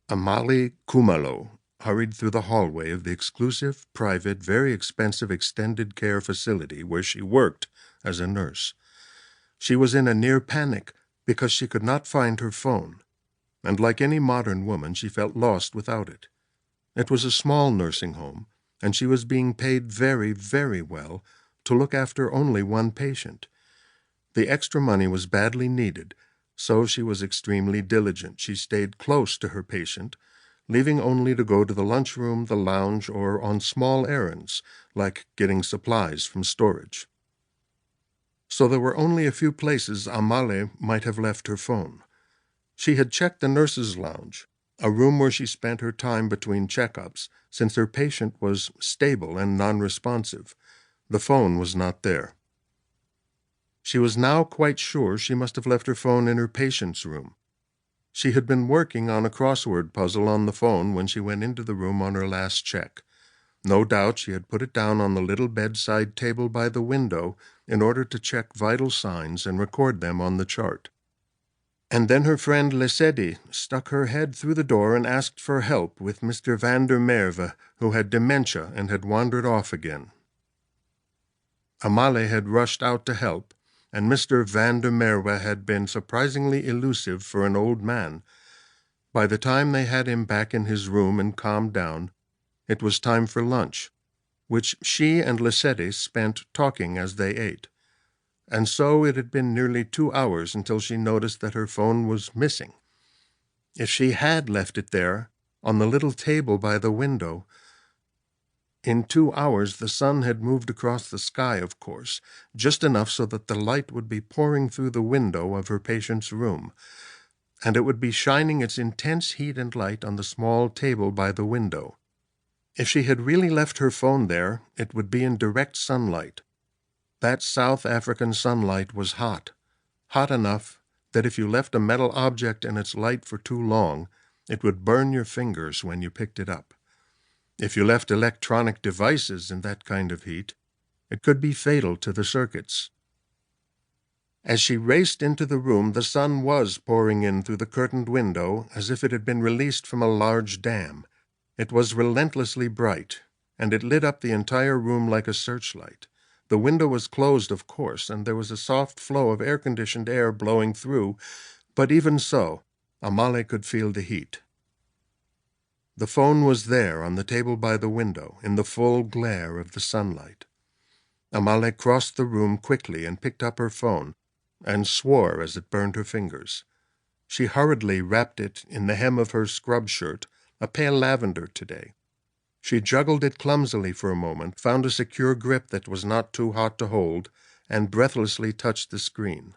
Amali Kumalo hurried through the hallway of the exclusive, private, very expensive extended care facility where she worked as a nurse. She was in a near panic because she could not find her phone, and like any modern woman, she felt lost without it. It was a small nursing home, and she was being paid very, very well to look after only one patient. The extra money was badly needed, so she was extremely diligent. She stayed close to her patient, leaving only to go to the lunchroom, the lounge, or on small errands, like getting supplies from storage. So there were only a few places Amale might have left her phone. She had checked the nurse's lounge, a room where she spent her time between checkups, since her patient was stable and non-responsive. The phone was not there. She was now quite sure she must have left her phone in her patient's room. She had been working on a crossword puzzle on the phone when she went into the room on her last check. No doubt she had put it down on the little bedside table by the window in order to check vital signs and record them on the chart. And then her friend Lesedi stuck her head through the door and asked for help with Mr. van der Merwe, who had dementia and had wandered off again. Amale had rushed out to help, and Mr. van der Merwe had been surprisingly elusive for an old man. By the time they had him back in his room and calmed down, it was time for lunch, which she and Lesedi spent talking as they ate. And so it had been nearly 2 hours until she noticed that her phone was missing. If she had left it there, on the little table by the window, in 2 hours the sun had moved across the sky, of course, just enough so that the light would be pouring through the window of her patient's room, and it would be shining its intense heat and light on the small table by the window. If she had really left her phone there, it would be in direct sunlight. That South African sunlight was hot enough that if you left a metal object in its light for too long, it would burn your fingers when you picked it up. If you left electronic devices in that kind of heat, it could be fatal to the circuits. As she raced into the room, the sun was pouring in through the curtained window as if it had been released from a large dam. It was relentlessly bright, and it lit up the entire room like a searchlight. The window was closed, of course, and there was a soft flow of air-conditioned air blowing through, but even so, Amale could feel the heat. The phone was there on the table by the window, in the full glare of the sunlight. Amale crossed the room quickly and picked up her phone, and swore as it burned her fingers. She hurriedly wrapped it in the hem of her scrub shirt, a pale lavender today. She juggled it clumsily for a moment, found a secure grip that was not too hot to hold, and breathlessly touched the screen.